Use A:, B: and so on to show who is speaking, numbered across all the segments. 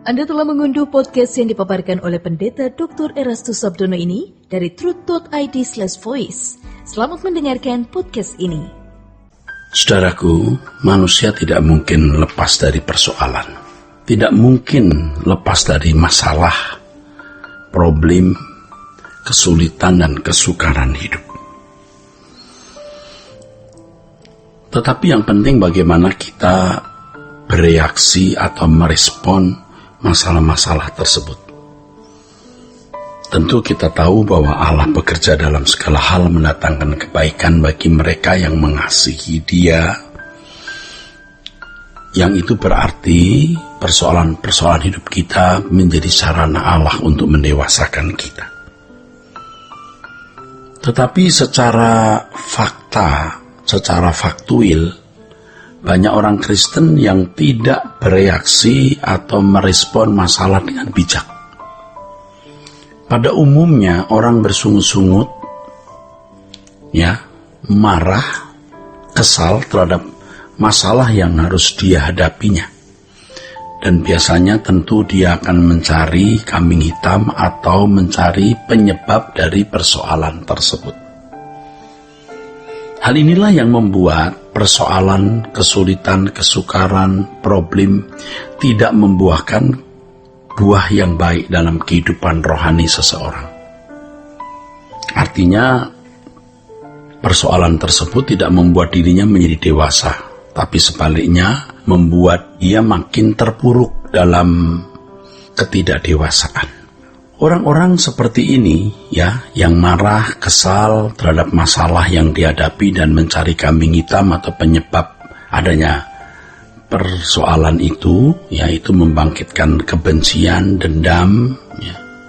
A: Anda telah mengunduh podcast yang dipaparkan oleh Pendeta Dr. Erastus Sabdono ini dari truth.id/voice. Selamat mendengarkan podcast ini.
B: Saudaraku, manusia tidak mungkin lepas dari persoalan. Tidak mungkin lepas dari masalah, problem, kesulitan, dan kesukaran hidup. Tetapi yang penting bagaimana kita bereaksi atau merespon masalah-masalah tersebut. Tentu kita tahu bahwa Allah bekerja dalam segala hal mendatangkan kebaikan bagi mereka yang mengasihi Dia. Yang itu berarti persoalan-persoalan hidup kita menjadi sarana Allah untuk mendewasakan kita. Tetapi secara fakta, secara faktuil, banyak orang Kristen yang tidak bereaksi atau merespon masalah dengan bijak. Pada umumnya orang bersungut-sungut, marah, kesal terhadap masalah yang harus dia hadapinya. Dan biasanya tentu dia akan mencari kambing hitam atau mencari penyebab dari persoalan tersebut. Hal inilah yang membuat persoalan, kesulitan, kesukaran, problem tidak membuahkan buah yang baik dalam kehidupan rohani seseorang. Artinya, persoalan tersebut tidak membuat dirinya menjadi dewasa, tapi sebaliknya membuat dia makin terpuruk dalam ketidakdewasaan. Orang-orang seperti ini yang marah, kesal terhadap masalah yang dihadapi dan mencari kambing hitam atau penyebab adanya persoalan itu, yaitu membangkitkan kebencian, dendam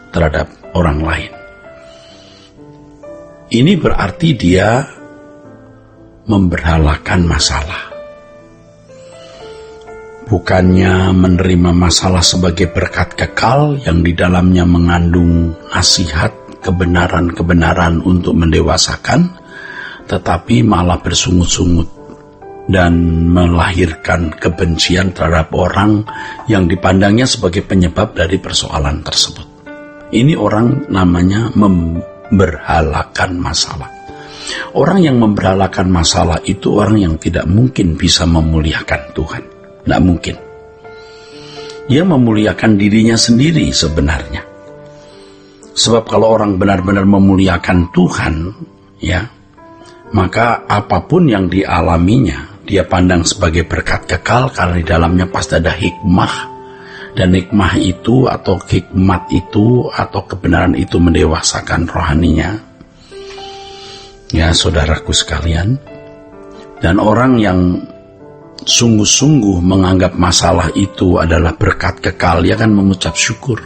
B: terhadap orang lain. Ini berarti dia memberhalakan masalah. Bukannya menerima masalah sebagai berkat kekal yang di dalamnya mengandung nasihat, kebenaran-kebenaran untuk mendewasakan, tetapi malah bersungut-sungut dan melahirkan kebencian terhadap orang yang dipandangnya sebagai penyebab dari persoalan tersebut. Ini orang namanya memberhalakan masalah. Orang yang memberhalakan masalah itu orang yang tidak mungkin bisa memuliakan Tuhan. Tidak mungkin. Dia memuliakan dirinya sendiri sebenarnya. Sebab kalau orang benar-benar memuliakan Tuhan, maka apapun yang dialaminya, dia pandang sebagai berkat kekal karena di dalamnya pasti ada hikmah. Dan hikmah itu atau hikmat itu atau kebenaran itu mendewasakan rohaninya. Ya, saudaraku sekalian. Dan orang yang sungguh-sungguh menganggap masalah itu adalah berkat kekal, ia akan mengucap syukur.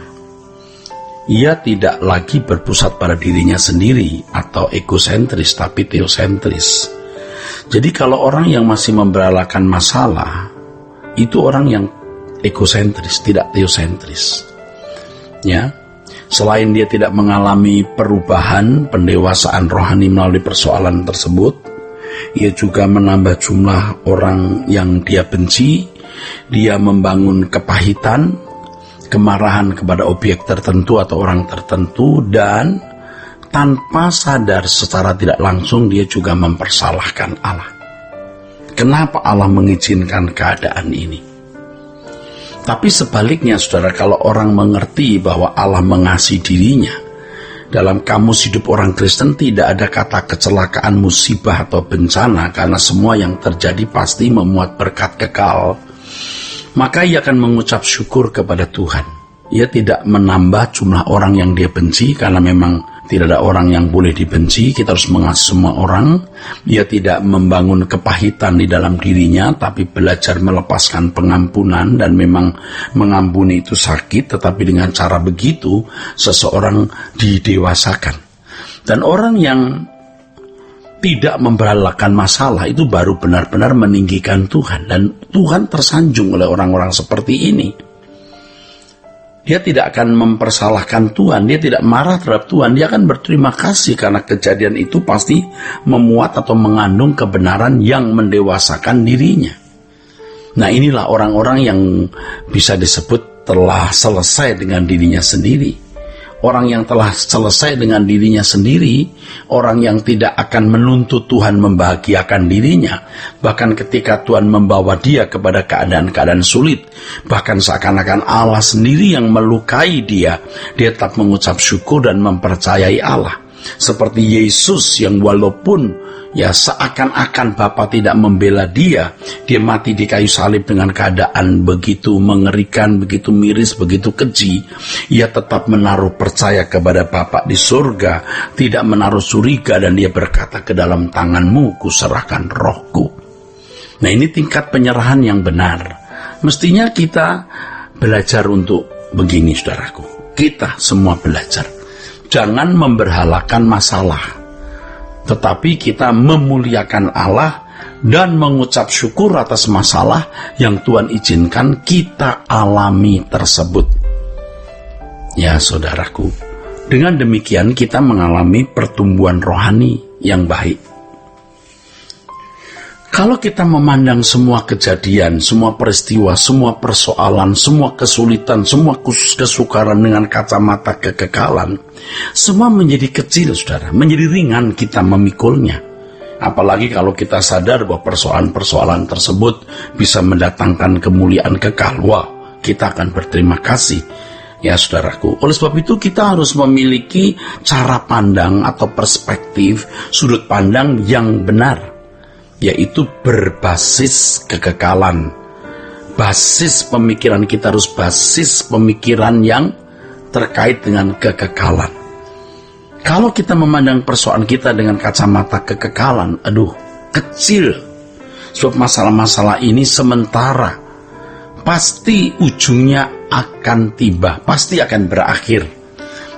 B: Ia tidak lagi berpusat pada dirinya sendiri atau egosentris, tapi teosentris. Jadi kalau orang yang masih memberhalakan masalah, itu orang yang egosentris, tidak teosentris. Selain dia tidak mengalami perubahan, pendewasaan rohani melalui persoalan tersebut, ia juga menambah jumlah orang yang dia benci. Dia membangun kepahitan, kemarahan kepada objek tertentu atau orang tertentu, dan tanpa sadar secara tidak langsung dia juga mempersalahkan Allah. Kenapa Allah mengizinkan keadaan ini? Tapi sebaliknya, saudara, kalau orang mengerti bahwa Allah mengasihi dirinya, dalam kamus hidup orang Kristen tidak ada kata kecelakaan, musibah, atau bencana, karena semua yang terjadi pasti memuat berkat kekal. Maka ia akan mengucap syukur kepada Tuhan. Ia tidak menambah jumlah orang yang dia benci, karena memang tidak ada orang yang boleh dibenci. Kita harus mengasihi semua orang. Ia tidak membangun kepahitan di dalam dirinya, tapi belajar melepaskan pengampunan, dan memang mengampuni itu sakit, tetapi dengan cara begitu seseorang didewasakan. Dan orang yang tidak memberhalakan masalah itu baru benar-benar meninggikan Tuhan, dan Tuhan tersanjung oleh orang-orang seperti ini. Dia tidak akan mempersalahkan Tuhan, dia tidak marah terhadap Tuhan, dia akan berterima kasih karena kejadian itu pasti memuat atau mengandung kebenaran yang mendewasakan dirinya. Nah, inilah orang-orang yang bisa disebut telah selesai dengan dirinya sendiri. Orang yang telah selesai dengan dirinya sendiri, orang yang tidak akan menuntut Tuhan membahagiakan dirinya, bahkan ketika Tuhan membawa dia kepada keadaan-keadaan sulit, bahkan seakan-akan Allah sendiri yang melukai dia tetap mengucap syukur dan mempercayai Allah. Seperti Yesus yang walaupun seakan-akan Bapa tidak membela dia mati di kayu salib dengan keadaan begitu mengerikan, begitu miris, begitu keji, ia tetap menaruh percaya kepada Bapa di surga, tidak menaruh curiga, dan dia berkata, ke dalam tanganmu kuserahkan rohku. Nah, ini tingkat penyerahan yang benar. Mestinya kita belajar untuk begini, saudaraku. Kita semua belajar. Jangan memberhalakan masalah, tetapi kita memuliakan Allah dan mengucap syukur atas masalah yang Tuhan izinkan kita alami tersebut. Ya, saudaraku, dengan demikian kita mengalami pertumbuhan rohani yang baik. Kalau kita memandang semua kejadian, semua peristiwa, semua persoalan, semua kesulitan, semua kesukaran dengan kacamata kekekalan, semua menjadi kecil, saudara, menjadi ringan kita memikulnya. Apalagi kalau kita sadar bahwa persoalan-persoalan tersebut bisa mendatangkan kemuliaan kekal. Wah, kita akan berterima kasih. Ya, saudaraku, oleh sebab itu kita harus memiliki cara pandang atau perspektif, sudut pandang yang benar, yaitu berbasis kekekalan. Basis pemikiran kita harus basis pemikiran yang terkait dengan kekekalan. Kalau kita memandang persoalan kita dengan kacamata kekekalan, kecil. Sebab masalah-masalah ini sementara. Pasti ujungnya akan tiba, pasti akan berakhir.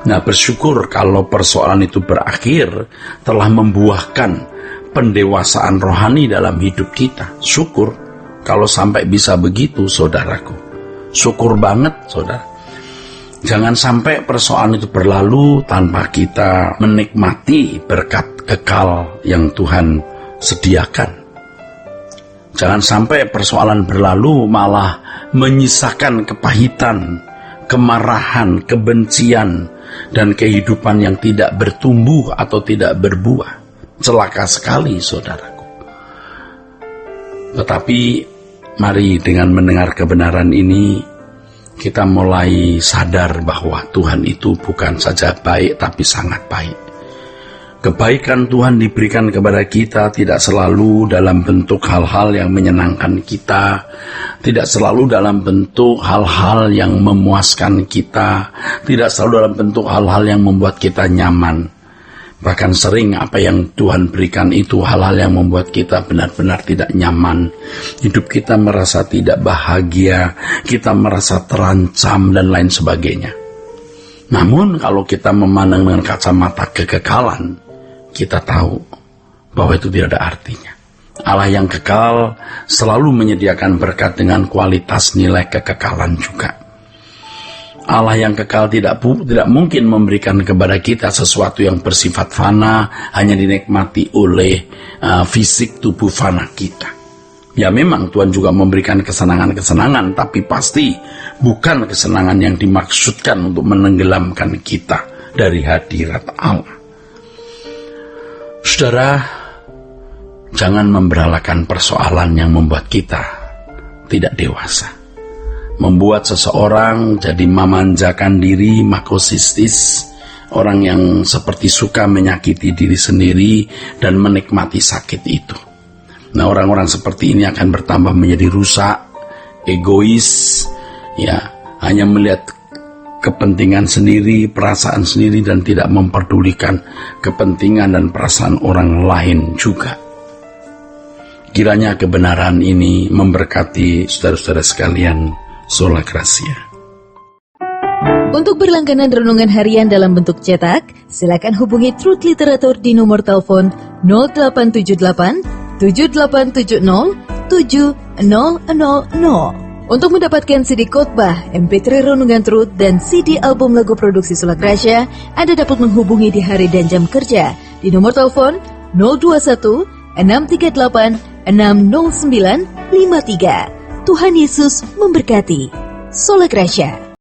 B: Nah, bersyukur kalau persoalan itu berakhir, telah membuahkan pendewasaan rohani dalam hidup kita. Syukur kalau sampai bisa begitu, saudaraku. Syukur banget, saudara. Jangan sampai persoalan itu berlalu tanpa kita menikmati berkat kekal yang Tuhan sediakan. Jangan sampai persoalan berlalu malah menyisakan kepahitan, kemarahan, kebencian, dan kehidupan yang tidak bertumbuh atau tidak berbuah. Celaka sekali, saudaraku. Tetapi mari dengan mendengar kebenaran ini, kita mulai sadar bahwa Tuhan itu bukan saja baik, tapi sangat baik. Kebaikan Tuhan diberikan kepada kita tidak selalu dalam bentuk hal-hal yang menyenangkan kita, tidak selalu dalam bentuk hal-hal yang memuaskan kita, tidak selalu dalam bentuk hal-hal yang membuat kita nyaman. Bahkan sering apa yang Tuhan berikan itu hal-hal yang membuat kita benar-benar tidak nyaman. Hidup kita merasa tidak bahagia, kita merasa terancam, dan lain sebagainya. Namun kalau kita memandang dengan kacamata kekekalan, kita tahu bahwa itu tidak ada artinya. Allah yang kekal selalu menyediakan berkat dengan kualitas nilai kekekalan juga. Allah yang kekal tidak mungkin memberikan kepada kita sesuatu yang bersifat fana, hanya dinikmati oleh fisik tubuh fana kita. Ya, memang Tuhan juga memberikan kesenangan-kesenangan, tapi pasti bukan kesenangan yang dimaksudkan untuk menenggelamkan kita dari hadirat Allah. Saudara, jangan memberhalakan persoalan yang membuat kita tidak dewasa. Membuat seseorang jadi memanjakan diri, makosistis, orang yang seperti suka menyakiti diri sendiri dan menikmati sakit itu. Nah, orang-orang seperti ini akan bertambah menjadi rusak, egois, hanya melihat kepentingan sendiri, perasaan sendiri, dan tidak memperdulikan kepentingan dan perasaan orang lain juga. Kiranya kebenaran ini memberkati saudara-saudara sekalian. Sola Gracia.
A: Untuk berlangganan renungan harian dalam bentuk cetak, silakan hubungi Truth Literatur di nomor telepon 0878 7870 7000. Untuk mendapatkan CD khotbah, MP3 renungan Truth, dan CD album lagu produksi Sola Gracia, Anda dapat menghubungi di hari dan jam kerja di nomor telepon 021 638 60953. Tuhan Yesus memberkati. Sola Gracia.